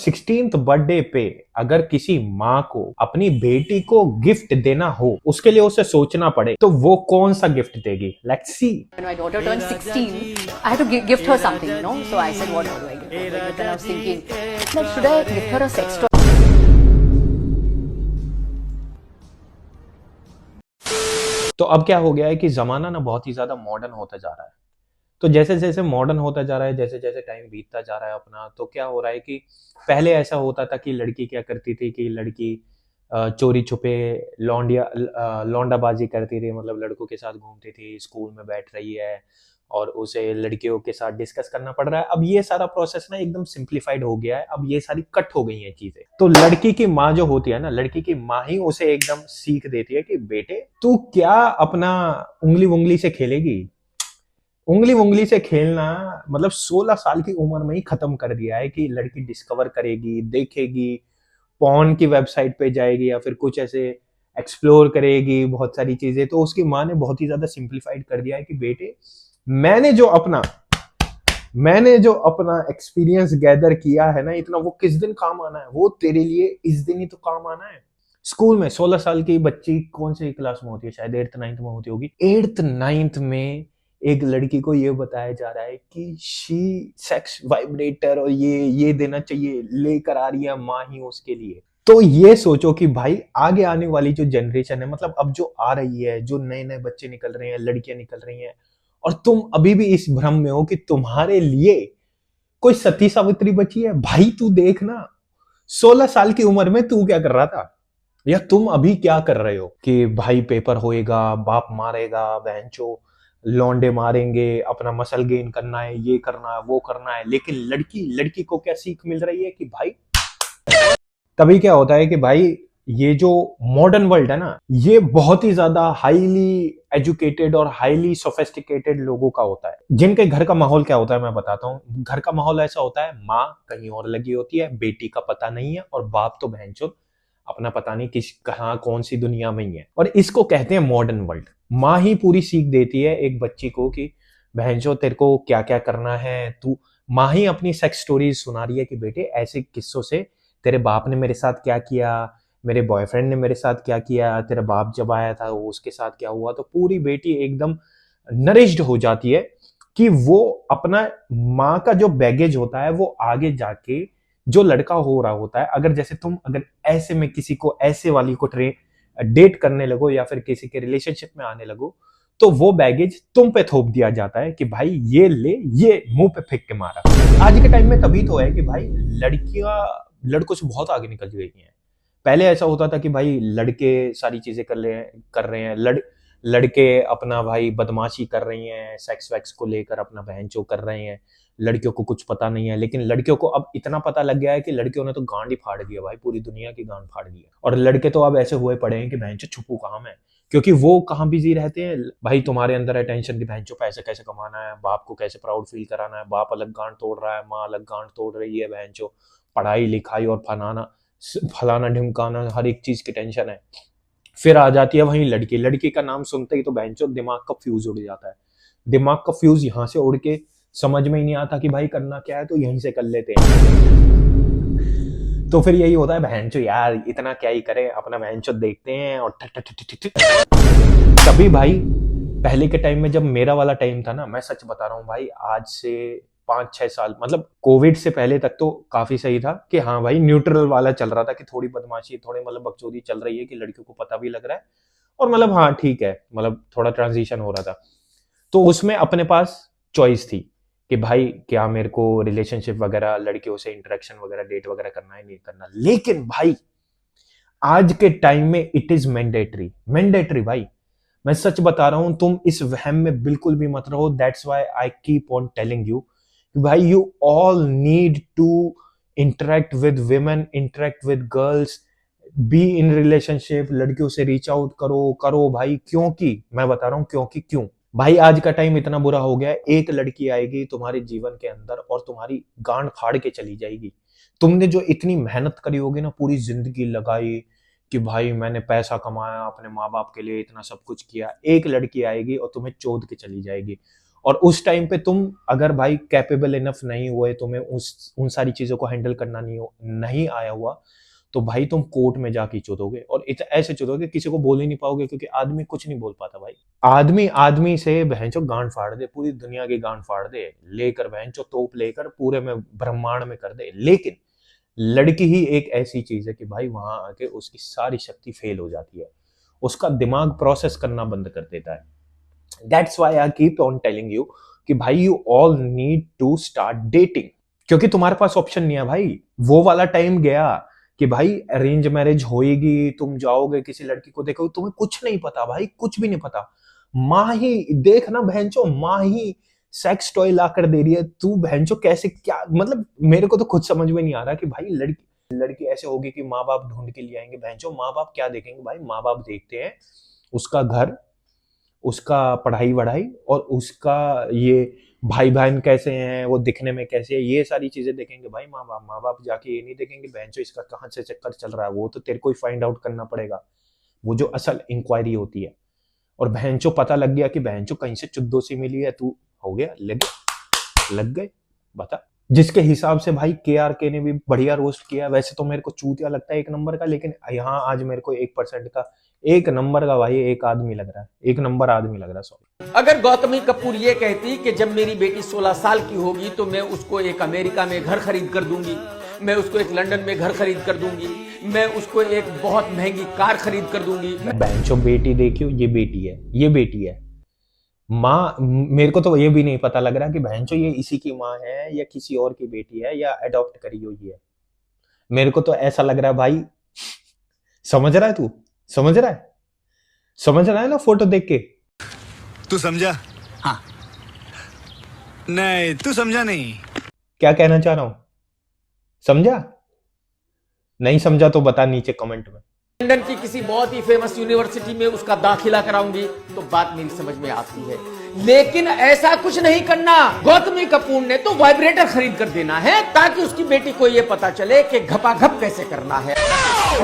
16th birthday पे अगर किसी माँ को अपनी बेटी को गिफ्ट देना हो, उसके लिए उसे सोचना पड़े, तो वो कौन सा गिफ्ट देगी? Let's see. When my daughter turned 16, I had to gift her something, you know. So I said, what do I give her? But then I was thinking, like, should I gift her a sex toy? तो अब क्या हो गया है कि जमाना ना बहुत ही ज्यादा मॉडर्न होता जा रहा है। तो जैसे जैसे मॉडर्न होता जा रहा है, जैसे जैसे टाइम बीतता जा रहा है अपना, तो क्या हो रहा है कि पहले ऐसा होता था कि लड़की क्या करती थी कि लड़की चोरी छुपे लौंडाबाजी करती थी, मतलब लड़कों के साथ घूमती थी, स्कूल में बैठ रही है और उसे लड़कियों के साथ डिस्कस करना पड़ रहा है। अब ये सारा प्रोसेस ना एकदम सिंप्लीफाइड हो गया है, अब ये सारी कट हो गई हैं चीजें। तो लड़की की माँ जो होती है ना, लड़की की माँ ही उसे एकदम सीख देती है कि बेटे तू क्या अपना उंगली उंगली से खेलेगी। उंगली उंगली से खेलना मतलब 16 साल की उम्र में ही खत्म कर दिया है कि लड़की डिस्कवर करेगी, देखेगी, पॉर्न की वेबसाइट पे जाएगी या फिर कुछ ऐसे एक्सप्लोर करेगी बहुत सारी चीजें। तो उसकी माँ ने बहुत ही ज्यादा सिंप्लीफाइड कर दिया है कि बेटे मैंने जो अपना मैंने जो अपना एक्सपीरियंस गैदर किया है ना इतना, वो किस दिन काम आना है, वो तेरे लिए इस दिन ही तो काम आना है। स्कूल में 16 साल की बच्ची कौन सी क्लास में होती है, शायद 8th 9th में होती होगी। 8th 9th में एक लड़की को ये बताया जा रहा है कि शी सेक्स वाइब्रेटर और ये देना चाहिए, लेकर आ रही है माँ ही उसके लिए। तो ये सोचो कि भाई आगे आने वाली जो जनरेशन है, मतलब अब जो आ रही है, जो नए नए बच्चे निकल रहे हैं, लड़कियां निकल रही हैं, और तुम अभी भी इस भ्रम में हो कि तुम्हारे लिए कोई सती सावित्री बची है। भाई तू देख ना, 16 साल की उम्र में तू क्या कर रहा था, या तुम अभी क्या कर रहे हो कि भाई पेपर होएगा, बाप मारेगा, बहनचो लौंडे मारेंगे, अपना मसल गेन करना है, ये करना है, वो करना है। लेकिन लड़की लड़की को क्या सीख मिल रही है कि भाई, तभी क्या होता है कि भाई ये जो मॉडर्न वर्ल्ड है ना, ये बहुत ही ज्यादा हाईली एजुकेटेड और हाईली सोफिस्टिकेटेड लोगों का होता है। जिनके घर का माहौल क्या होता है मैं बताता हूँ। घर का माहौल ऐसा होता है, माँ कहीं और लगी होती है, बेटी का पता नहीं है, और बाप तो बहनचोद अपना पता नहीं किस कहाँ कौन सी दुनिया में ही है। और इसको कहते हैं मॉडर्न वर्ल्ड। माँ ही पूरी सीख देती है एक बच्ची को कि बहनचोद तेरे को क्या क्या करना है। तू माँ ही अपनी सेक्स स्टोरीज सुना रही है कि बेटे ऐसे किस्सों से तेरे बाप ने मेरे साथ क्या किया, मेरे बॉयफ्रेंड ने मेरे साथ क्या किया, तेरा बाप जब आया था वो उसके साथ क्या हुआ। तो पूरी बेटी एकदम नरिश्ड हो जाती है कि वो अपना माँ का जो बैगेज होता है वो आगे जाके जो लड़का हो रहा होता है, अगर जैसे तुम अगर ऐसे में किसी को ऐसे वाली को डेट करने लगो या फिर किसी के रिलेशनशिप में आने लगो, तो वो बैगेज तुम पे थोप दिया जाता है कि भाई ये ले, ये मुंह पे फेंक के मारा। आज के टाइम में तभी तो है कि भाई लड़कियां लड़कों से बहुत आगे निकल गई हैं। पहले ऐसा होता था कि भाई लड़के सारी चीजें कर रहे हैं, लड़के अपना भाई बदमाशी कर रही हैं, सेक्स वैक्स को लेकर अपना बहनचो कर रहे हैं, लड़कियों को कुछ पता नहीं है। लेकिन लड़कियों को अब इतना पता लग गया है कि लड़कियों ने तो गांड ही फाड़ दिया भाई, पूरी दुनिया की गांड फाड़ दी है। और लड़के तो अब ऐसे हुए पड़े हैं कि बहनचो छुपू कहाँ मैं, क्योंकि वो कहाँ बिजी रहते हैं भाई, तुम्हारे अंदर है टेंशन की बहनचो पैसे कैसे कमाना है, बाप को कैसे प्राउड फील कराना है। बाप अलग गांड तोड़ रहा है, माँ अलग गांड तोड़ रही है, बहनचो पढ़ाई लिखाई और फलाना ढिमकाना हर एक चीज की टेंशन है। फिर आ जाती है वहीं लड़की। लड़की का नाम सुनते ही तो बहनचो दिमाग का फ्यूज उड़ जाता है। दिमाग का फ्यूज यहाँ से उड़ के समझ में ही नहीं आता कि भाई करना क्या है, तो यहीं से कर लेते हैं। तो फिर यही होता है, बहनचो यार इतना क्या ही करे, अपना बहनचो देखते हैं और ठट ठट ठट ठट ठट। तभी भाई पहले के टाइम में जब मेरा वाला टाइम था ना, मैं सच बता रहा हूँ भाई, आज से 5-6 साल, मतलब कोविड से पहले तक तो काफी सही था कि हाँ भाई न्यूट्रल वाला चल रहा था कि थोड़ी बदमाशी, थोड़ी मतलब बकचोदी चल रही है कि लड़कियों को पता भी लग रहा है, और मतलब हाँ ठीक है, मतलब थोड़ा ट्रांजिशन हो रहा था। तो उसमें अपने पास चॉइस थी कि भाई क्या मेरे को रिलेशनशिप वगैरह, लड़कियों से इंटरेक्शन वगैरह, डेट वगैरह करना है नहीं करना। लेकिन भाई आज के टाइम में इट इज मैंडेटरी, मैंडेटरी भाई। मैं सच बता रहा हूं, तुम इस वहम में बिल्कुल भी मत रहो। That's why I keep on telling you भाई, you all need to interact with women, interact with girls, be in relationship. लड़कियों से रीच आउट करो करो भाई, क्योंकि मैं बता रहा हूं क्योंकि क्यों भाई, आज का टाइम इतना बुरा हो गया है। एक लड़की आएगी तुम्हारे जीवन के अंदर और तुम्हारी गांड फाड़ के चली जाएगी। तुमने जो इतनी मेहनत करी होगी ना, पूरी जिंदगी लगाई कि भाई मैंने पैसा कमाया, अपने माँ बाप के लिए इतना सब कुछ किया, एक लड़की आएगी और तुम्हें चोद के चली जाएगी। और उस टाइम पे तुम अगर भाई कैपेबल इनफ नहीं हुए, तुम्हें उन सारी चीजों को हैंडल करना नहीं आया हुआ, तो भाई तुम कोर्ट में जाके चुदोगे, और ऐसे चुदोगे किसी को बोल ही नहीं पाओगे, क्योंकि आदमी कुछ नहीं बोल पाता भाई। आदमी आदमी से बहनचो गांड फाड़ दे, पूरी दुनिया की गांड फाड़ दे, लेकर बहनचो तोप लेकर पूरे में ब्रह्मांड में कर दे। लेकिन लड़की ही एक ऐसी चीज है कि भाई वहां आके उसकी सारी शक्ति फेल हो जाती है, उसका दिमाग प्रोसेस करना बंद कर देता है। That's why I keep on telling you कि भाई you all need to start dating, क्योंकि तुम्हारे पास ऑप्शन नहीं है भाई। वो वाला टाइम गया कि भाई अरेंज मैरिज होएगी, तुम जाओगे किसी लड़की को देखोगे, तुम्हें कुछ नहीं पता भाई, कुछ भी नहीं पता। माँ ही देखना बहनचो, माँ ही सेक्स टॉय ला कर दे रही है, तू बहनचो कैसे, क्या मतलब मेरे को तो खुद समझ में नहीं आ रहा कि भाई लड़की ऐसे होगी कि माँ बाप ढूंढ के लिए आएंगे। बहनचो माँ बाप क्या देखेंगे भाई, माँ बाप देखते हैं उसका घर, उसका पढ़ाई वढ़ाई, और उसका ये भाई बहन कैसे हैं, वो दिखने में कैसे है, ये सारी चीजें देखेंगे भाई माँ बाप। माँ बाप जाके ये नहीं देखेंगे बहनचो इसका कहाँ से चक्कर चल रहा है, वो तो तेरे को ही फाइंड आउट करना पड़ेगा, वो जो असल इंक्वायरी होती है। और बहनचो पता लग गया कि बहनचो कहीं से चुद्दो सी मिली है, तू हो गया, लग गए। बता जिसके हिसाब से भाई KRK ने भी बढ़िया रोस्ट किया। वैसे तो मेरे को चूतिया लगता है 1 नंबर का, लेकिन यहाँ आज मेरे को 1% का 1 नंबर का भाई एक आदमी लग रहा है, 1 नंबर आदमी लग रहा है। सॉरी, अगर गौतमी कपूर ये कहती कि जब मेरी बेटी 16 साल की होगी तो मैं उसको एक अमेरिका में घर खरीद कर दूंगी, मैं उसको एक लंदन में घर खरीद कर दूंगी, मैं उसको एक बहुत महंगी कार खरीद कर दूंगी। बहनचो बेटी देखियो, ये बेटी है, ये बेटी है। माँ मेरे को तो ये भी नहीं पता लग रहा कि बहनचो ये इसी की माँ है या किसी और की बेटी है या अडॉप्ट करी हुई है। मेरे को तो ऐसा लग रहा है भाई, समझ रहा है तू, समझ रहा है ना फोटो देख के। तू समझा? हाँ। नहीं, तू समझा नहीं। क्या कहना चाह रहा हूं, समझा? नहीं समझा तो बता नीचे कमेंट में। लंदन की किसी बहुत ही फेमस यूनिवर्सिटी में उसका दाखिला कराऊंगी तो बात मेरी समझ में आती है, लेकिन ऐसा कुछ नहीं करना। गौतमी कपूर ने तो वाइब्रेटर खरीद कर देना है ताकि उसकी बेटी को यह पता चले कि घपाघप कैसे करना है।